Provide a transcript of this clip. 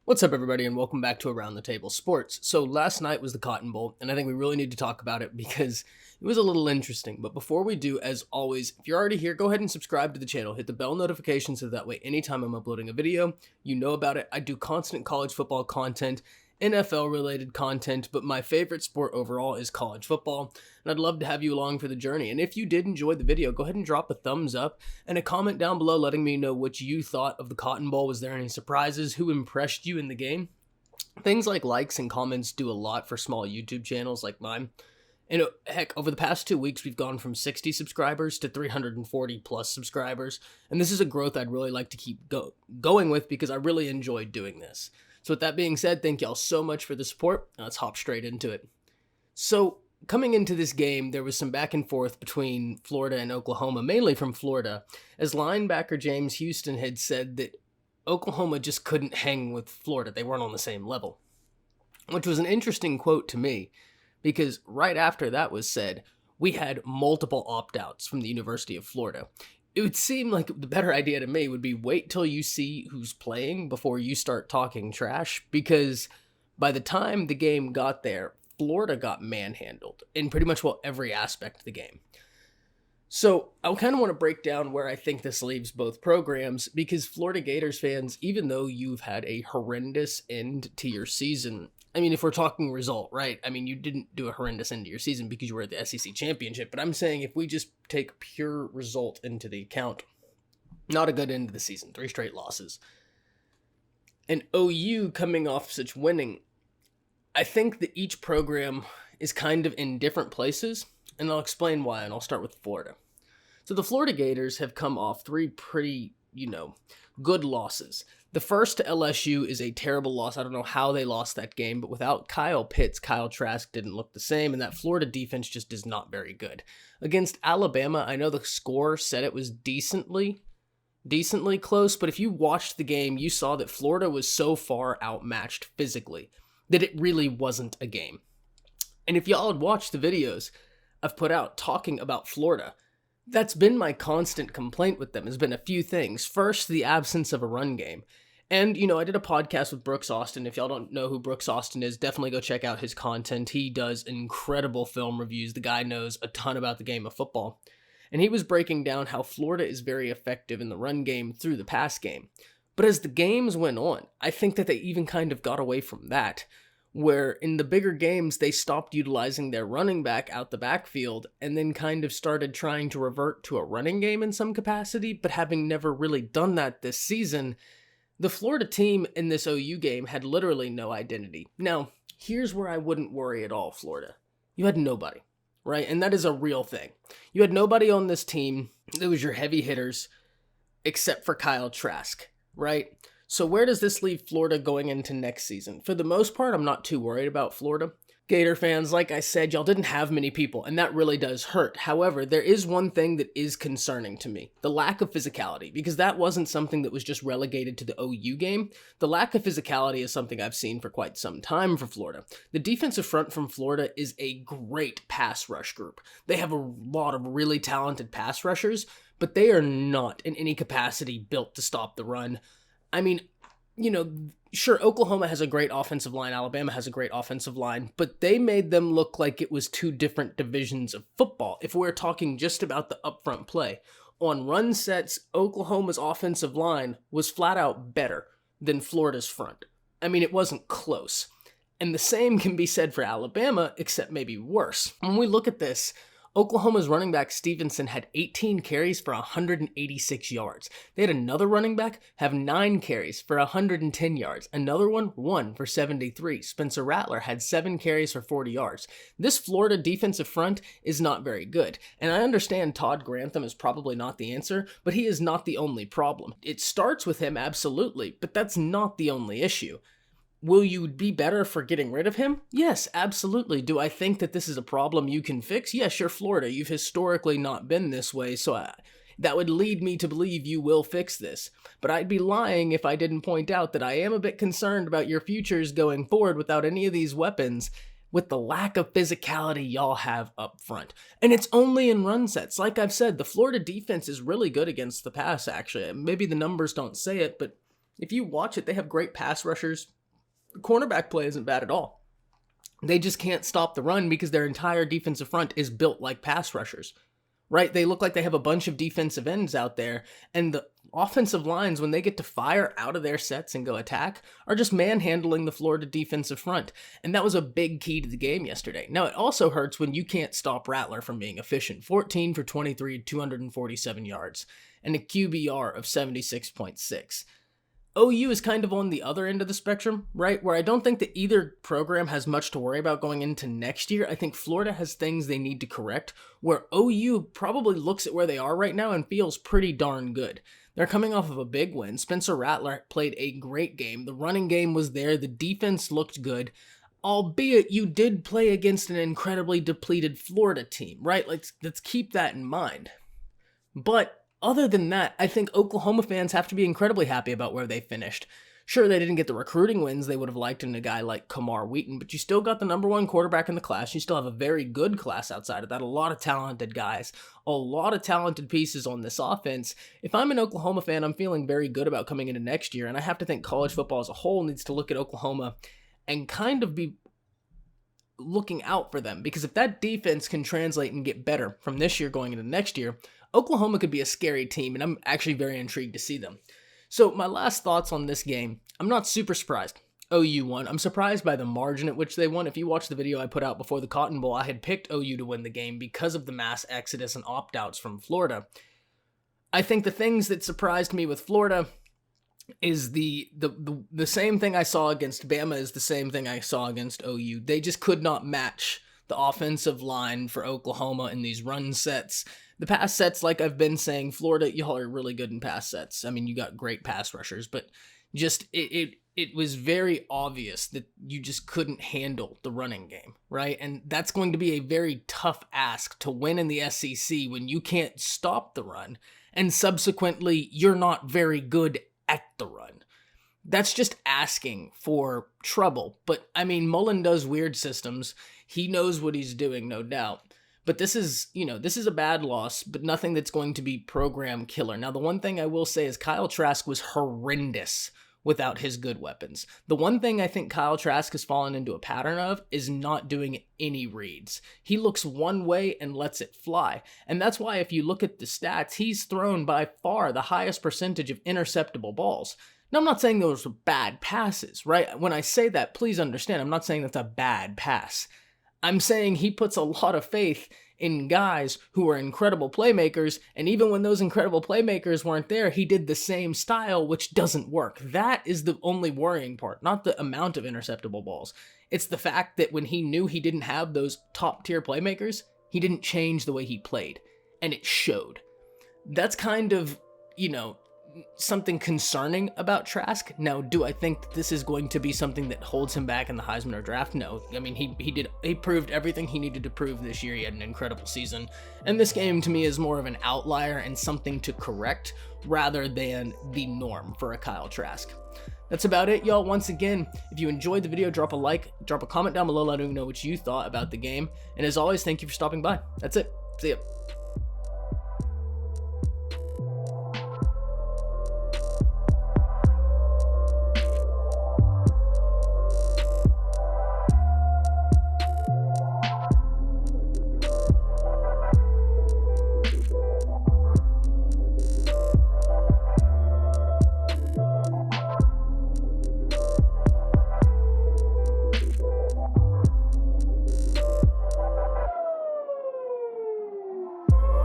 What's up, everybody, and welcome back to Around the Table Sports. So last night was the Cotton Bowl, and I think we really need to talk about it because it was a little interesting. But before we do, as always, if you're already here, go ahead and subscribe to the channel. Hit the bell notification so that way anytime I'm uploading a video, you know about it. I do constant college football content, NFL-related content, but my favorite sport overall is college football, and I'd love to have you along for the journey. And if you did enjoy the video, go ahead and drop a thumbs up and a comment down below letting me know what you thought of the Cotton Bowl. Was there any surprises? Who impressed you in the game? Things like likes and comments do a lot for small YouTube channels like mine. And heck, over the past 2 weeks, we've gone from 60 subscribers to 340 plus subscribers. And this is a growth I'd really like to keep going with because I really enjoyed doing this. So with that being said, thank y'all so much for the support. Let's hop straight into it. So coming into this game, there was some back and forth between Florida and Oklahoma, mainly from Florida, as linebacker James Houston had said that Oklahoma just couldn't hang with Florida. They weren't on the same level, which was an interesting quote to me because right after that was said, we had multiple opt-outs from the University of Florida. It would seem like the better idea to me would be wait till you see who's playing before you start talking trash, because by the time the game got there, Florida got manhandled in pretty much every aspect of the game. So I kind of want to break down where I think this leaves both programs, because Florida Gators fans, even though you've had a horrendous end to your season, I mean, if we're talking result, right? I mean, you didn't do a horrendous end to your season because you were at the SEC championship, but I'm saying if we just take pure result into the account, not a good end of the season, 3 straight losses. And OU coming off such winning, I think that each program is kind of in different places, and I'll explain why, and I'll start with Florida. So the Florida Gators have come off 3 pretty, good losses. The first to LSU is a terrible loss. I don't know how they lost that game, but without Kyle Pitts, Kyle Trask didn't look the same, and that Florida defense just is not very good. Against Alabama, I know the score said it was decently close, but if you watched the game, you saw that Florida was so far outmatched physically that it really wasn't a game. And if y'all had watched the videos I've put out talking about Florida, that's been my constant complaint with them, has been a few things. First, the absence of a run game. And, I did a podcast with Brooks Austin. If y'all don't know who Brooks Austin is, definitely go check out his content. He does incredible film reviews. The guy knows a ton about the game of football. And he was breaking down how Florida is very effective in the run game through the pass game. But as the games went on, I think that they even kind of got away from that, where in the bigger games, they stopped utilizing their running back out the backfield and then kind of started trying to revert to a running game in some capacity, but having never really done that this season, the Florida team in this OU game had literally no identity. Now, here's where I wouldn't worry at all, Florida. You had nobody, right? And that is a real thing. You had nobody on this team that was your heavy hitters except for Kyle Trask, right? So where does this leave Florida going into next season? For the most part, I'm not too worried about Florida. Gator fans, like I said, y'all didn't have many people, and that really does hurt. However, there is one thing that is concerning to me, the lack of physicality, because that wasn't something that was just relegated to the OU game. The lack of physicality is something I've seen for quite some time for Florida. The defensive front from Florida is a great pass rush group. They have a lot of really talented pass rushers, but they are not in any capacity built to stop the run. I mean, sure, Oklahoma has a great offensive line, Alabama has a great offensive line, but they made them look like it was 2 different divisions of football. If we're talking just about the upfront play, on run sets, Oklahoma's offensive line was flat out better than Florida's front. I mean, it wasn't close. And the same can be said for Alabama, except maybe worse. When we look at this, Oklahoma's running back Stevenson had 18 carries for 186 yards. They had another running back have 9 carries for 110 yards. Another one for 73. Spencer Rattler had 7 carries for 40 yards. This Florida defensive front is not very good. And I understand Todd Grantham is probably not the answer, but he is not the only problem. It starts with him, absolutely, but that's not the only issue. Will you be better for getting rid of him? Yes, absolutely. Do I think that this is a problem you can fix? Yes, you're Florida. You've historically not been this way, so that would lead me to believe you will fix this. But I'd be lying if I didn't point out that I am a bit concerned about your futures going forward without any of these weapons, with the lack of physicality y'all have up front. And it's only in run sets. Like I've said, the Florida defense is really good against the pass, actually. Maybe the numbers don't say it, but if you watch it, they have great pass rushers. The cornerback play isn't bad at all. They just can't stop the run because their entire defensive front is built like pass rushers, right? They look like they have a bunch of defensive ends out there, and the offensive lines, when they get to fire out of their sets and go attack, are just manhandling the Florida defensive front. And that was a big key to the game yesterday. Now, it also hurts when you can't stop Rattler from being efficient. 14 for 23, 247 yards, and a QBR of 76.6. OU is kind of on the other end of the spectrum, right? Where I don't think that either program has much to worry about going into next year. I think Florida has things they need to correct, where OU probably looks at where they are right now and feels pretty darn good. They're coming off of a big win. Spencer Rattler played a great game. The running game was there. The defense looked good, albeit you did play against an incredibly depleted Florida team, right? Let's keep that in mind. But other than that, I think Oklahoma fans have to be incredibly happy about where they finished. Sure, they didn't get the recruiting wins they would have liked in a guy like Kamar Wheaton, but you still got the number one quarterback in the class. You still have a very good class outside of that. A lot of talented guys, a lot of talented pieces on this offense. If I'm an Oklahoma fan, I'm feeling very good about coming into next year, and I have to think college football as a whole needs to look at Oklahoma and kind of be looking out for them, because if that defense can translate and get better from this year going into next year, Oklahoma could be a scary team, and I'm actually very intrigued to see them. So my last thoughts on this game, I'm not super surprised. OU won. I'm surprised by the margin at which they won. If you watch the video I put out before the Cotton Bowl, I had picked OU to win the game because of the mass exodus and opt-outs from Florida. I think the things that surprised me with Florida is the same thing I saw against Bama is the same thing I saw against OU. They just could not match the offensive line for Oklahoma in these run sets. The pass sets, like I've been saying, Florida, y'all are really good in pass sets. I mean, you got great pass rushers, but just it was very obvious that you just couldn't handle the running game, right? And that's going to be a very tough ask to win in the SEC when you can't stop the run, and subsequently, you're not very good at the run. That's just asking for trouble. But, I mean, Mullen does weird systems. He knows what he's doing, no doubt. But this is a bad loss, but nothing that's going to be program killer. Now, the one thing I will say is Kyle Trask was horrendous without his good weapons. The one thing I think Kyle Trask has fallen into a pattern of is not doing any reads. He looks one way and lets it fly. And that's why if you look at the stats, he's thrown by far the highest percentage of interceptable balls. Now, I'm not saying those were bad passes, right? When I say that, please understand, I'm not saying that's a bad pass. I'm saying he puts a lot of faith in guys who are incredible playmakers, and even when those incredible playmakers weren't there, he did the same style, which doesn't work. That is the only worrying part, not the amount of interceptable balls. It's the fact that when he knew he didn't have those top-tier playmakers, he didn't change the way he played, and it showed. That's kind of, something concerning about Trask. Now, do I think that this is going to be something that holds him back in the Heisman or draft? No. I mean, he proved everything he needed to prove this year. He had an incredible season. And this game, to me, is more of an outlier and something to correct rather than the norm for a Kyle Trask. That's about it, y'all. Once again, if you enjoyed the video, drop a like, drop a comment down below letting me know what you thought about the game. And as always, thank you for stopping by. That's it. See ya.